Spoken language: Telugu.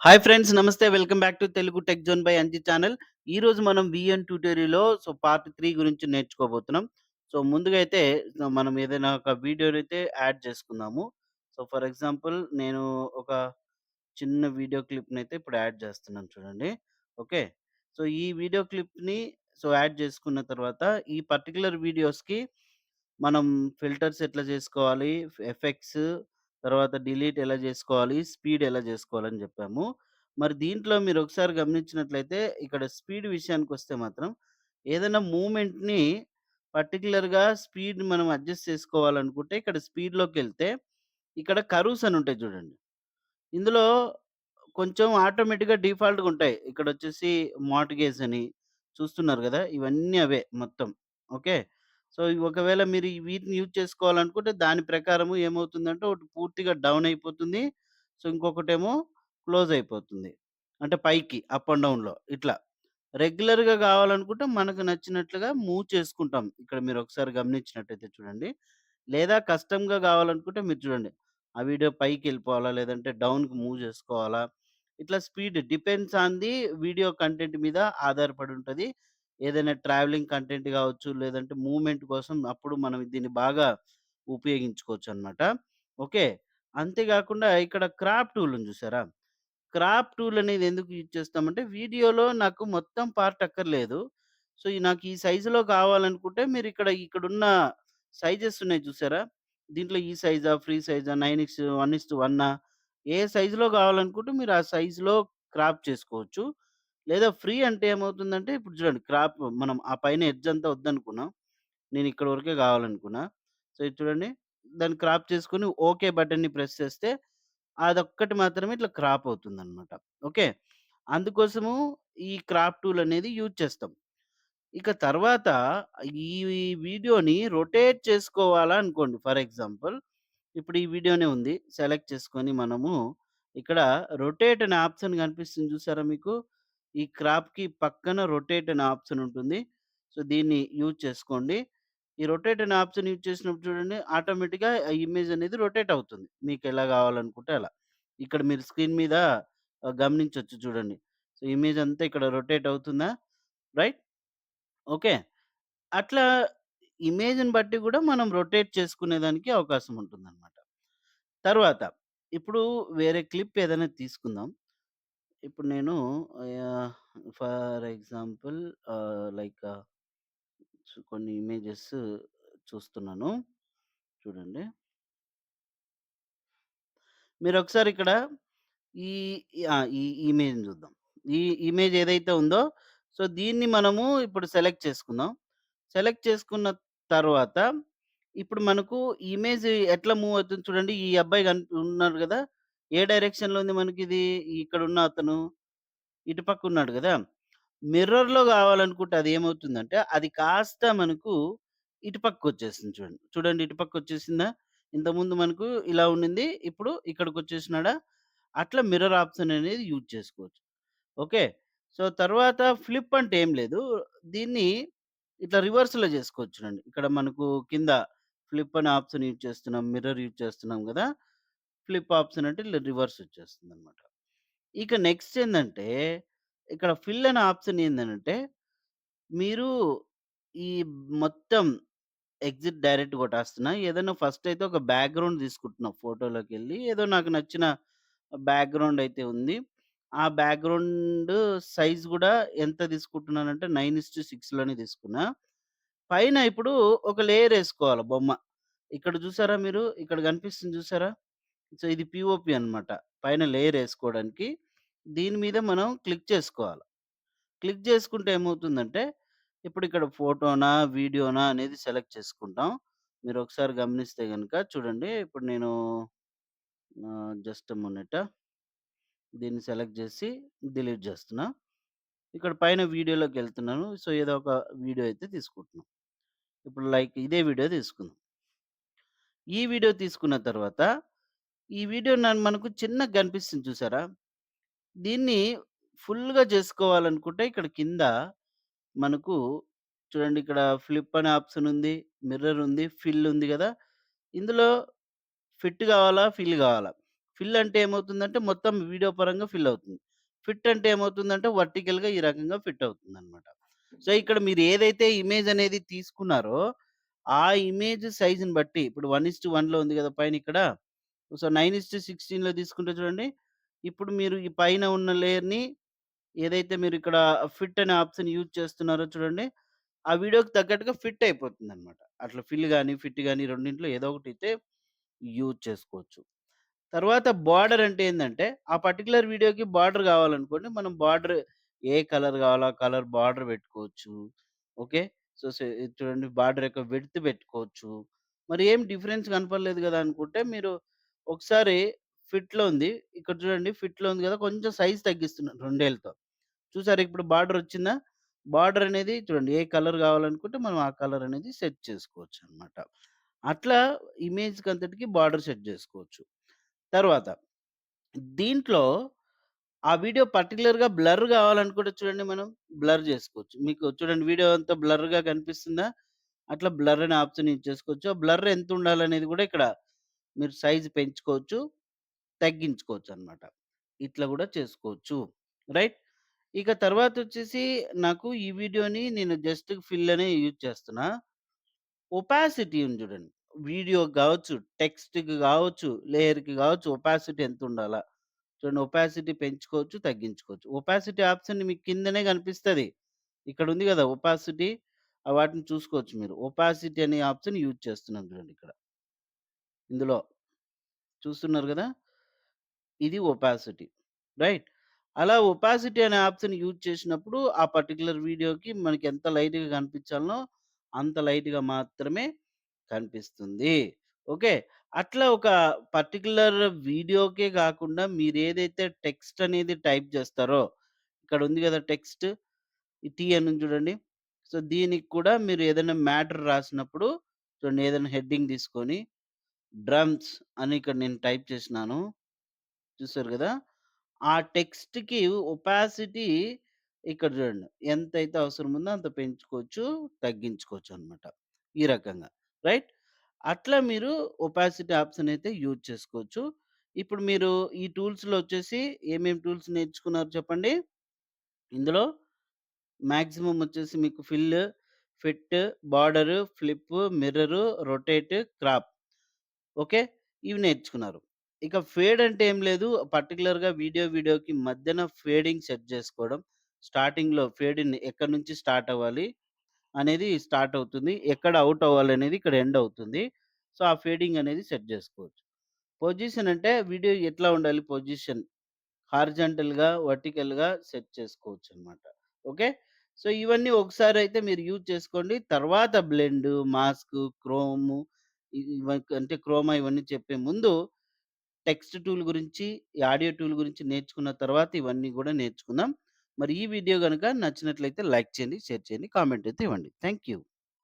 Hi friends. Namaste. Welcome back to Telugu tech zone by Anji channel. ఈరోజు మనం వీఎన్ ట్యుటోరియల్‌లో పార్ట్ 3 గురించి నేర్చుకోబోతున్నాం. ముందుగా అయితే మనం ఏదైనా ఒక వీడియోనైతే యాడ్ చేసుకుందాము. ఫర్ ఎగ్జాంపుల్ నేను ఒక చిన్న వీడియో క్లిప్‌నైతే ఇప్పుడు యాడ్ చేస్తున్నాను చూడండి. ఓకే. ఈ వీడియో క్లిప్‌ని యాడ్ చేసుకున్న తర్వాత ఈ పర్టిక్యులర్ వీడియోస్‌కి మనం ఫిల్టర్స్ ఎట్లా చేసుకోవాలి, ఎఫెక్ట్స్, తర్వాత డిలీట్ ఎలా చేసుకోవాలి, స్పీడ్ ఎలా చేసుకోవాలని చెప్పాము. మరి దీంట్లో మీరొకసారి గమనించినట్లయితే ఇక్కడ స్పీడ్ విషయానికొస్తే మాత్రం ఏదైనా మూవ్‌మెంట్‌ని పర్టిక్యులర్‌గా స్పీడ్ మనం అడ్జస్ట్ చేసుకోవాలనుకుంటే ఇక్కడ స్పీడ్‌లోకెళ్తే ఇక్కడ కర్వ్స్ అని ఉంటాయి చూడండి. ఇందులో కొంచెం ఆటోమేటిక్‌గా డిఫాల్ట్‌గా ఉంటాయి. ఇక్కడొచ్చేసి మార్టిగేజ్ అని చూస్తున్నారు గదా! ఇవన్నీ అవే మొత్తం. ఓకే. ఒకవేళ మీరు వీటిని యూజ్ చేసుకోవాలనుకుంటే దాని ప్రకారము ఏమవుతుందంటే ఒకటి పూర్తిగా డౌన్ అయిపోతుంది. ఇంకొకటేమో క్లోజ్ అయిపోతుంది. అంటే పైకి అప్ అండ్ డౌన్‌లో ఇట్లా. రెగ్యులర్‌గా గావాలనుకుంటే మనకు నచ్చినట్లుగా మూవ్ చేసుకుంటాం. ఇక్కడ మీరొకసారి గమనించినట్టయితే చూడండి. లేదా కస్టమ్‌గా గావాలనుకుంటే మీరు చూడండి. ఆ వీడియో పైకెళ్ళిపోవాలా? లేదంటే డౌన్‌కి మూవ్ జేసుకోవాలా? ఇట్లా speed depends on the video content మీద ఆధారపడి ఉంటది. ఏదైనా ట్రావెలింగ్ కంటెంట్ గావచ్చు, లేదంటే మూవ్‌మెంట్ కోసం అప్పుడు మనం దీన్ని బాగా ఉపయోగించుకోవచ్చనమాట. ఓకే. అంతే గాకుండా ఇక్కడ క్రాప్ టూల్ ఉంది జూసారా? క్రాప్ టూల్ అనేది ఎందుకు యూజ్ చేస్తామంటే, వీడియోలో నాకు మొత్తం పార్ట్ అక్కర్లేదు. నాకు ఈ సైజులో కావాలనుకుంటే ఇక్కడున్న సైజెస్ ఉన్నాయి చూసారా? దీంట్లో ఈ సైజా, ఫ్రీ సైజా, 9:1:1 ఏ సైజులో కావాలనుకుంటే మీరు ఆ సైజులో క్రాప్ చేసుకోవచ్చు. లేదా ఫ్రీ అంటే ఏమవుతుందంటే, ఇప్పుడు చూడండి మనం ఆ పైన ఎడ్జ్ అంతా వద్దనుకున్నాం. నేను ఇక్కడి వరకే కావాలనుకున్నా. ఇది చూడండి. దాన్ని క్రాప్ చేసుకొని ఓకే బటన్‌ని ప్రెస్ చేస్తే అదొక్కటి మాత్రమే ఇట్లా క్రాప్ అవుతుందనమాట. ఓకే. అందుకోసము ఈ క్రాప్ టూల్ అనేది యూజ్ చేస్తాం. ఇక తర్వాత ఈ వీడియోని రొటేట్ చేసుకోవాలా అనుకోండి ఫర్ ఎగ్జాంపుల్. ఇప్పుడు ఈ వీడియోనే ఉంది. సెలెక్ట్ చేసుకొని మనము ఇక్కడ రొటేట్ అనే ఆప్షన్ కనిపిస్తుంది చూసారా మీకు? ఈ క్రాప్‌కి పక్కన రొటేట్ అనే ఆప్షన్ ఉంటుంది. దీన్ని యూజ్ చేసుకోండి. ఈ రొటేట్ అనే ఆప్షన్ యూజ్ చేసినప్పుడు చూడండి ఆటోమేటిక్‌గా ఆ ఇమేజ్ అనేది రొటేట్ అవుతుంది. మీకెలా కావాలనుకుంటే అలా. ఇక్కడ మీరు స్క్రీన్ మీద గమనించొచ్చు చూడండి. ఇమేజ్ అంతా ఇక్కడ రొటేట్ అవుతుందా? రైట్? ఓకే. అట్లా ఇమేజ్‌ని బట్టి గూడా మనం రొటేట్ చేసుకునేదానికి అవకాశం ఉంటుందనమాట. తర్వాత ఇప్పుడు వేరే క్లిప్ ఏదైనా తీసుకుందాం. ఇప్పుడు నేను ఆహ్, ఫర్ ఎగ్జాంపుల్ లైక్ కొన్ని ఇమేజెస్ చూస్తున్నాను. చూడండి. మీరొకసారి ఇక్కడ ఈ ఈ ఇమేజ్‌ని చూద్దాం. ఈ ఇమేజ్ ఏదైతే ఉందో దీన్ని మనము ఇప్పుడు సెలెక్ట్ చేసుకుందాం. సెలెక్ట్ చేసుకున్న తర్వాత ఇప్పుడు మనకు ఇమేజ్ ఎట్లా మూవ్ అవుతుంది చూడండి. ఈ అబ్బాయి ఉన్నాడు గదా! ఏ డైరెక్షన్‌లో ఉంది మనకిది? ఇక్కడున్న అతను ఇటు పక్క ఉన్నాడు గదా! మిర్రర్‌లో గావాలనుకుంటే అదేమవుతుందంటే అది కాస్త మనకు ఇటు పక్కొచ్చేస్తుంది చూడండి. చూడండి ఇటు పక్కొచ్చేసిందా? ఇంతకుముందు మనకు ఇలా ఉండింది. ఇప్పుడు ఇక్కడికొచ్చేసినాడా? అట్లా మిర్రర్ ఆప్షన్ అనేది యూజ్ చేసుకోవచ్చు. ఓకే. తర్వాత ఫ్లిప్ అంటే ఏం లేదు. దీన్ని ఇట్లా రివర్స్‌లో జేసుకోవచ్చు చూడండి. ఇక్కడ మనకు కింద ఫ్లిప్ అనే ఆప్షన్ యూజ్ చేస్తున్నాం. మిర్రర్ యూజ్ చేస్తున్నాం గదా! ఫ్లిప్ ఆప్షన్ అంటే ఇట్లా రివర్స్ వచ్చేస్తుందనమాట. ఇక నెక్స్ట్ ఏందంటే, ఇక్కడ ఫిల్ అనే ఆప్షన్ ఏందనంటే, మీరు ఈ మొత్తం ఎగ్జిట్ డైరెక్ట్ కొట్టేస్తున్నా. ఏదైనా ఫస్ట్ అయితే ఒక బ్యాక్‌గ్రౌండ్ తీసుకుంటున్నా ఫోటోలోకెళ్ళి. ఏదో నాకు నచ్చిన బ్యాక్‌గ్రౌండ్ అయితే ఉంది. ఆ బ్యాక్‌గ్రౌండ్ సైజ్ గూడా ఎంత తీసుకుంటున్నానంటే 9:6లోనే తీసుకున్నా. పైన ఇప్పుడు ఒక లేయర్ ఏసుకోవాలి బొమ్మ. ఇక్కడ చూసారా మీరు? ఇక్కడ కనిపిస్తుంది చూసారా? ఇది పీఓపీ అన్నమాట. పైన లేయర్ ఏసుకోవడానికి. దీని మీద మనం క్లిక్ చేసుకోవాలి. క్లిక్ చేసుకుంటే ఏమవుతుందంటే, ఇప్పుడు ఇక్కడ ఫోటోనా, వీడియోనా అనేది సెలెక్ట్ చేసుకుంటాం. మీరొకసారి గమనిస్తే గనక చూడండి. ఇప్పుడు నేను జస్ట్ ఎ మినిట్ దీన్ని సెలెక్ట్ జేసి డిలీట్ జేస్తున్నా. ఇక్కడ పైన వీడియోలోకెళ్తున్నాను. ఏదో ఒక వీడియో అయితే తీసుకుంటున్నాం. ఇప్పుడు లైక్ ఇదే వీడియో తీసుకుందాం. ఈ వీడియో తీసుకున్న తర్వాత, ఈ వీడియో మనకు చిన్నగా కనిపిస్తుంది చూసారా? దీన్ని ఫుల్‌గా చేసుకోవాలనుకుంటే ఇక్కడ కింద మనకు చూడండి ఇక్కడ ఫ్లిప్ అనే ఆప్షన్ ఉంది. మిర్రర్ ఉంది. ఫిల్ ఉంది గదా! ఇందులో ఫిట్ గావాలా? ఫిల్ గావాలా? ఫిల్ అంటే ఏమవుతుందంటే మొత్తం వీడియో పరంగా ఫిల్ అవుతుంది. ఫిట్ అంటే ఏమవుతుందంటే వర్టికల్‌గా ఈ రకంగా ఫిట్ అవుతుందనమాట. సో, ఇక్కడ మీరు ఏదైతే ఇమేజ్ అనేది తీసుకున్నారో, ఆ ఇమేజ్ సైజ్‌ని బట్టి ఇప్పుడు 1:1లో ఉంది గదా! పైన ఇక్కడ. సో, 9:16లో తీసుకుంటే చూడండి. ఇప్పుడు మీరు ఈ పైన ఉన్న లేయర్‌ని ఏదైతే మీరిక్కడ ఫిట్ అనే ఆప్షన్ యూజ్ చేస్తున్నారో చూడండి. ఆ వీడియోకి తగ్గట్టుగా ఫిట్ అయిపోతుందనమాట. అట్లా ఫిల్ గాని, ఫిట్ గాని రెండిట్లో ఏదో ఒకటైతే యూజ్ చేసుకోవచ్చు. తర్వాత బార్డర్ అంటే ఏందంటే, ఆ పర్టిక్యులర్ వీడియోకి బార్డర్ గావాలనుకోండి, మనం బార్డర్ ఏ కలర్ గావాలో ఆ కలర్ బార్డర్ పెట్టుకోవచ్చు. ఓకే. సో, ఇది చూడండి బార్డర్ యొక్క విడ్త్ పెట్టుకోవచ్చు. మరి ఏం డిఫరెన్స్ కనపడలేదు గదా! అనుకుంటే మీరు ఒకసారి ఫిట్‌లో ఉంది. ఇక్కడ చూడండి ఫిట్‌లో ఉంది గదా! కొంచెం సైజ్ తగ్గిస్తున్నాను రెండేలతో. చూసారా ఇప్పుడు బార్డర్ వచ్చిందా? బార్డర్ అనేది చూడండి ఏ కలర్ కావాలనుకుంటే మనం ఆ కలర్ అనేది సెట్ చేసుకోవచ్చనమాట. అట్లా ఇమేజ్‌కంతటికి బార్డర్ సెట్ జేసుకోవచ్చు. తర్వాత దీంట్లో ఆ వీడియో పర్టిక్యులర్‌గా బ్లర్ గావాలనుకుంటే చూడండి మనం బ్లర్ జేసుకోవచ్చు. మీకు చూడండి వీడియో అంతా బ్లర్‌గా కనిపిస్తుందా? అట్లా బ్లర్ అనే ఆప్షన్ యూజ్ చేసుకోవచ్చు. ఆ బ్లర్ ఎంతుండాలనేది గూడా ఇక్కడ మీరు సైజ్ పెంచుకోవచ్చు, తగ్గించుకోవచ్చనమాట. ఇట్లా గూడా చేసుకోవచ్చు. రైట్? ఇక తర్వాతొచ్చేసి నాకు ఈ వీడియోని నేను జస్ట్ ఫిల్ అనే యూజ్ చేస్తున్నా. ఒపాసిటీ ఉంది జూడండి. వీడియోకి గావచ్చు, టెక్స్ట్‌కి గావచ్చు, లేయర్‌కి గావచ్చు ఒపాసిటీ ఎంతుండాలా? చూడండి ఒపాసిటీ పెంచుకోవచ్చు, తగ్గించుకోవచ్చు. ఒపాసిటీ ఆప్షన్ మీకు కిందనే కనిపిస్తది. ఇక్కడుంది గదా! ఒపాసిటీ వాటిని చూసుకోవచ్చు మీరు. ఒపాసిటీ అనే ఆప్షన్ యూజ్ చేస్తున్నాను చూడండి ఇక్కడ. ఇందులో చూస్తున్నారు గదా! ఇది ఒపాసిటీ. రైట్. అలా ఒపాసిటీ అనే ఆప్షన్ యూజ్ చేసినప్పుడు, ఆ పర్టిక్యులర్ వీడియోకి మనకి ఎంత లైట్‌గా కనిపించాలనో, అంత లైట్‌గా మాత్రమే కనిపిస్తుంది. ఓకే. అట్లా ఒక పర్టిక్యులర్ వీడియోకే గాకుండా మీరేదైతే టెక్స్ట్ అనేది టైప్ జేస్తారో, ఇక్కడ ఉంది గదా! టెక్స్ట్ ఈ టీ అని ఉంది చూడండి. సో, దీనికి కూడా మీరు ఏదైనా మ్యాటర్ రాసినప్పుడు చూడండి ఏదైనా హెడ్డింగ్ తీసుకొని డ్రమ్స్ అని ఇక్కడ నేను టైప్ చేసినాను. చూసారు గదా! ఆ టెక్స్ట్‌కి ఒపాసిటీ ఇక్కడ చూడండి. ఎంతైతే అవసరముందో అంత పెంచుకోవచ్చు, తగ్గించుకోవచ్చనమాట. ఈ రకంగా. రైట్? అట్లా మీరు ఒపాసిటీ ఆప్షన్ అయితే యూజ్ చేసుకోవచ్చు. ఇప్పుడు మీరు ఈ టూల్స్‌లో వచ్చేసి ఏమేం టూల్స్ నేర్చుకున్నారు చెప్పండి? ఇందులో మాక్సిమం వచ్చేసి మీకు fill, fit, border, flip, mirror, rotate, crop. Okay. ఇవి నేర్చుకున్నారు. ఇక ఫేడ్ అంటే ఏం లేదు. పర్టిక్యులర్‌గా వీడియోకి మధ్యన ఫేడింగ్ సెట్ జేసుకోవడం. స్టార్టింగ్‌లో ఫేడింగ్ ఎక్కడి నుంచి స్టార్ట్ అవ్వాలి అనేది స్టార్ట్ అవుతుంది. ఎక్కడ ఔట్ అవ్వాలనేది ఇక్కడ ఎండ్ అవుతుంది. సో, ఆ ఫేడింగ్ అనేది సెట్ జేసుకోవచ్చు. పొజిషన్ అంటే వీడియో ఎట్లా ఉండాలి పొజిషన్ హారిజాంటల్‌గా, వర్టికల్‌గా సెట్ చేసుకోవచ్చనమాట. ఓకే. సో, ఇవన్నీ ఒకసారయితే మీరు యూజ్ చేసుకోండి. తర్వాత బ్లెండ్, మాస్క్, క్రోము అంటే క్రోమా ఇవన్నీ చెప్పే ముందు టెక్స్ట్ టూల్ గురించి, ఈ ఆడియో టూల్ గురించి నేర్చుకున్న తర్వాత ఇవన్నీ గూడా నేర్చుకుందాం. మరి ఈ వీడియో గనుక నచ్చినట్లయితే లైక్ చేయండి, షేర్ చేయండి, కామెంట్ అయితే ఇవ్వండి. Thank you.